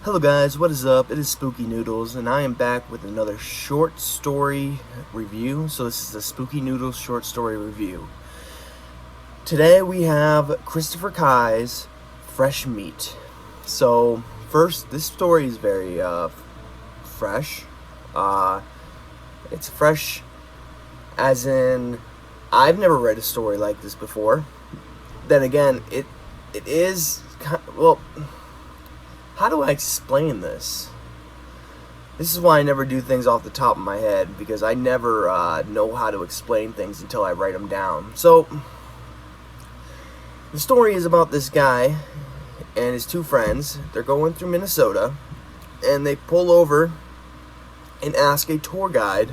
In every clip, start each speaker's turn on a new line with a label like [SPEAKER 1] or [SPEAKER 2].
[SPEAKER 1] Hello guys, what is up? It is Spooky Noodles, and I am back with another short story review. So this is a Spooky Noodles short story review. Today we have Christopher Kai's Fresh Meat. So first, this story is very fresh. It's fresh as in I've never read a story like this before. Then again, it is well. How do I explain this? This is why I never do things off the top of my head, because I never know how to explain things until I write them down. So, the story is about this guy and his two friends. They're going through Minnesota, and they pull over and ask a tour guide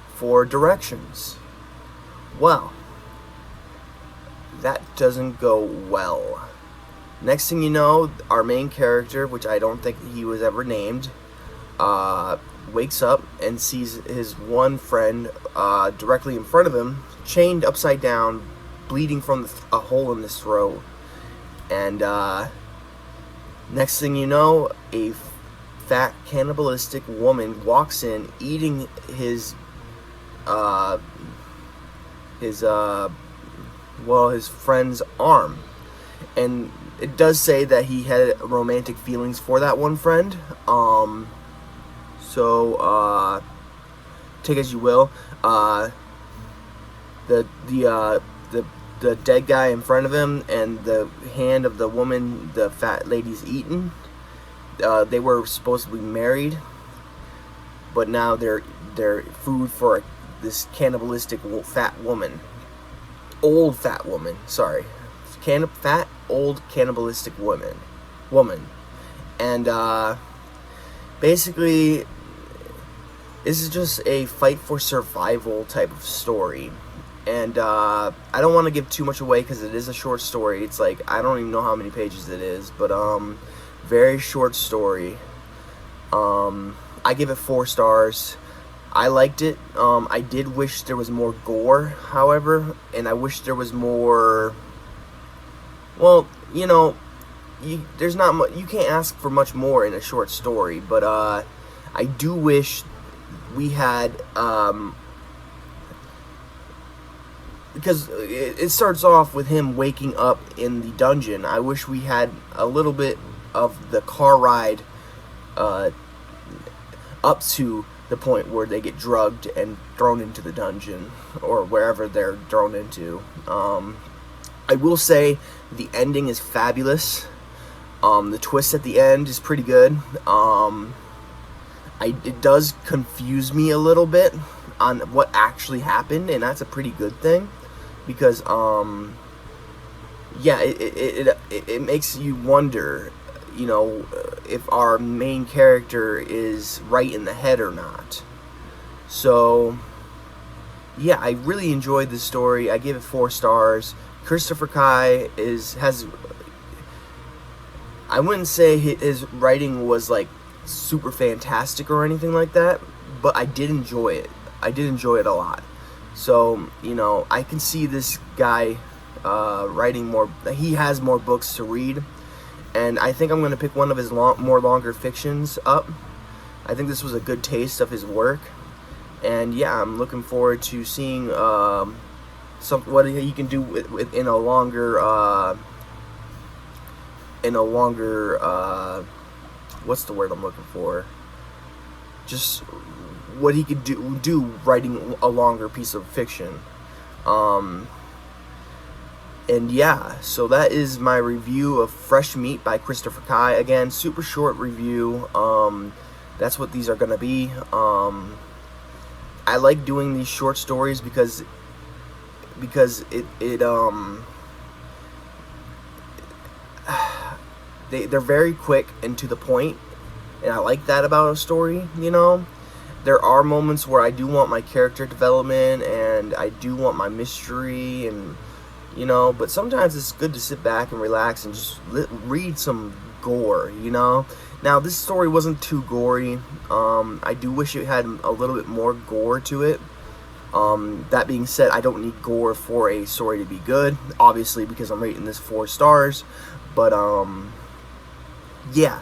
[SPEAKER 1] for directions. Well, that doesn't go well. Next thing you know, our main character, which I don't think he was ever named, wakes up and sees his one friend directly in front of him, chained upside down, bleeding from a hole in his throat. And next thing you know, a fat cannibalistic woman walks in, eating his friend's arm. And it does say that he had romantic feelings for that one friend. So take as you will. The dead guy in front of him and the hand of the woman the fat lady's eaten. They were supposed to be married, but now they're food for this cannibalistic fat woman. Old fat woman. Sorry. Fat, old, cannibalistic woman. And, basically, this is just a fight for survival type of story. And, I don't want to give too much away because it is a short story. It's like, I don't even know how many pages it is, but, very short story. I give it 4 stars. I liked it. I did wish there was more gore, however, and I wish there was more. Well, you know, there's not much. You can't ask for much more in a short story, but I do wish we had because it starts off with him waking up in the dungeon. I wish we had a little bit of the car ride up to the point where they get drugged and thrown into the dungeon or wherever they're thrown into. I will say the ending is fabulous. The twist at the end is pretty good. It does confuse me a little bit on what actually happened, and that's a pretty good thing because, yeah, it makes you wonder, you know, if our main character is right in the head or not. So, yeah, I really enjoyed this story. I give it 4 stars. Christopher Kai has. I wouldn't say his writing was like super fantastic or anything like that, but I did enjoy it. I did enjoy it a lot. So, you know, I can see this guy writing more. He has more books to read, and I think I'm going to pick one of his more longer fictions up. I think this was a good taste of his work, and yeah, I'm looking forward to seeing what he can do in a longer what's the word I'm looking for? Just what he could do writing a longer piece of fiction. And yeah, so that is my review of Fresh Meat by Christopher Kai. Again, super short review. That's what these are gonna be. I like doing these short stories because they're very quick and to the point, and I like that about a story. You know, there are moments where I do want my character development and I do want my mystery, and you know, but sometimes it's good to sit back and relax and just read some gore, you know. Now, this story wasn't too gory. I do wish it had a little bit more gore to it. That being said, I don't need gore for a story to be good, obviously, because I'm rating this 4 stars. But yeah,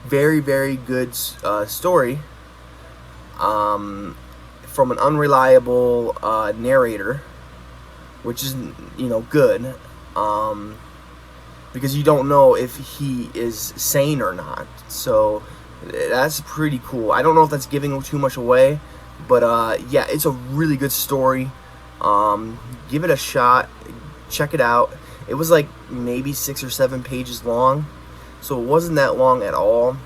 [SPEAKER 1] Very, very good story from an unreliable narrator, which is, good, because you don't know if he is sane or not. So that's pretty cool. I don't know if that's giving too much away, but yeah, it's a really good story. Give it a shot. Check it out. It was like maybe 6 or 7 pages long, so it wasn't that long at all.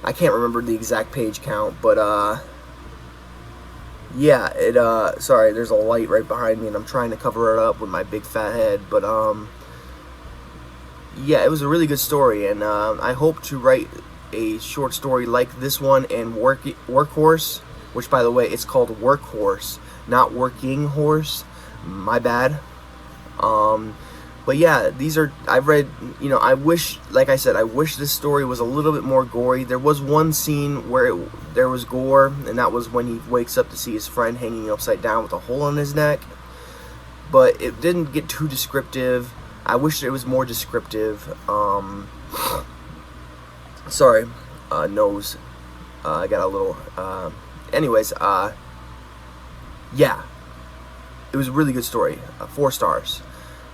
[SPEAKER 1] I can't remember the exact page count, but yeah, it sorry, there's a light right behind me and I'm trying to cover it up with my big fat head, but yeah, it was a really good story, and I hope to write a short story like this one and Workhorse, which, by the way, it's called Workhorse, not Working Horse. My bad. But yeah, these are, I've read, I wish, like I said, I wish this story was a little bit more gory. There was one scene where there was gore, and that was when he wakes up to see his friend hanging upside down with a hole in his neck. But it didn't get too descriptive. I wish it was more descriptive. Sorry, nose. I got a little, anyways, yeah. It was a really good story. 4 stars.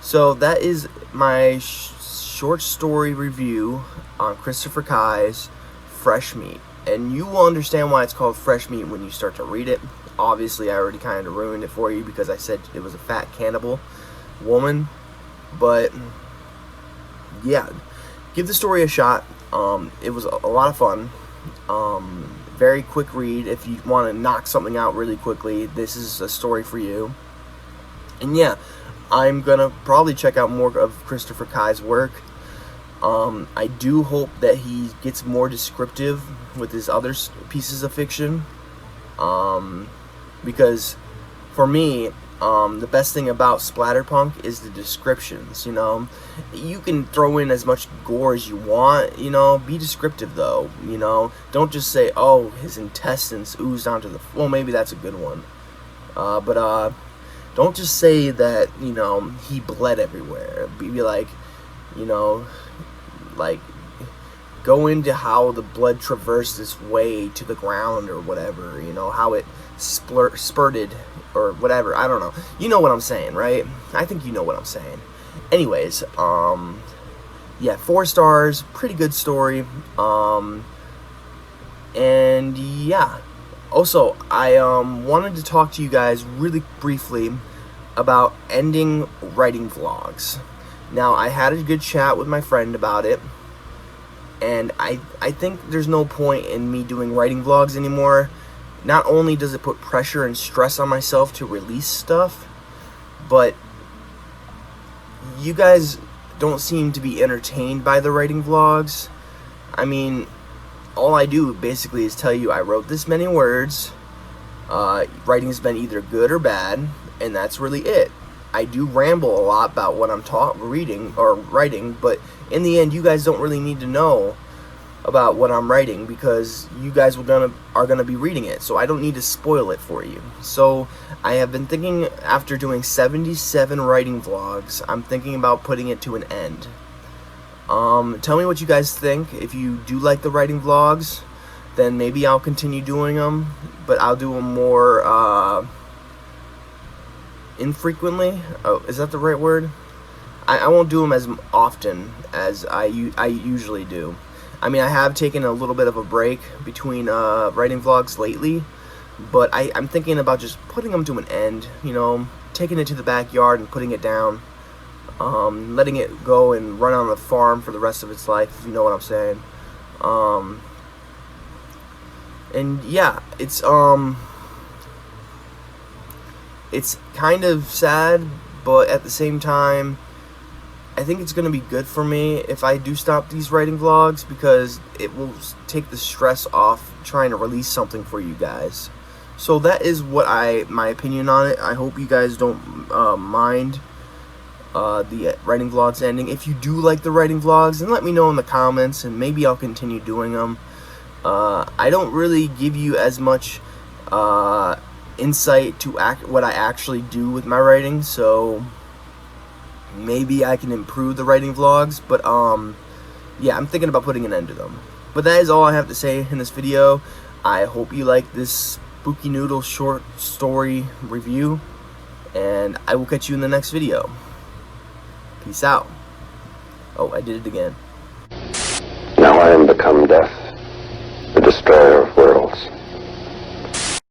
[SPEAKER 1] So that is my short story review on Christopher Kai's Fresh Meat. And you will understand why it's called Fresh Meat when you start to read it. Obviously, I already kind of ruined it for you because I said it was a fat cannibal woman. But, yeah, give the story a shot. It was a lot of fun. Very quick read. If you want to knock something out really quickly, this is a story for you. And yeah, I'm gonna probably check out more of Christopher Kai's work. I do hope that he gets more descriptive with his other pieces of fiction, because for me, the best thing about splatterpunk is the descriptions. You can throw in as much gore as you want, be descriptive though. Don't just say, oh, his intestines oozed onto the, well, maybe that's a good one, but don't just say that, he bled everywhere. Be like, like, go into how the blood traversed its way to the ground or whatever, how it spurted or whatever. I don't know. You know what I'm saying, right? I think you know what I'm saying. Anyways, yeah, 4 stars, pretty good story. And yeah. Also, I wanted to talk to you guys really briefly about ending writing vlogs. Now, I had a good chat with my friend about it, and I think there's no point in me doing writing vlogs anymore. Not only does it put pressure and stress on myself to release stuff, but you guys don't seem to be entertained by the writing vlogs. I mean, all I do basically is tell you I wrote this many words. Writing has been either good or bad, and that's really it. I do ramble a lot about what I'm reading or writing, but in the end, you guys don't really need to know about what I'm writing because you guys are gonna be reading it, so I don't need to spoil it for you. So I have been thinking, after doing 77 writing vlogs, I'm thinking about putting it to an end. Tell me what you guys think. If you do like the writing vlogs, then maybe I'll continue doing them, but I'll do them more infrequently. Oh, is that the right word? I won't do them as often as I usually do. I mean, I have taken a little bit of a break between writing vlogs lately, but I'm thinking about just putting them to an end, taking it to the backyard and putting it down. Letting it go and run on the farm for the rest of its life, if you know what I'm saying. And yeah, it's kind of sad, but at the same time, I think it's gonna be good for me if I do stop these writing vlogs, because it will take the stress off trying to release something for you guys. So that is what my opinion on it. I hope you guys don't mind the writing vlogs ending. If you do like the writing vlogs, then let me know in the comments, and maybe I'll continue doing them. I don't really give you as much insight to what I actually do with my writing, so maybe I can improve the writing vlogs, but yeah, I'm thinking about putting an end to them. But that is all I have to say in this video. I hope you like this Spooky Noodles short story review, and I will catch you in the next video. Peace out. Oh, I did it again.
[SPEAKER 2] Now I am become death, the destroyer of worlds.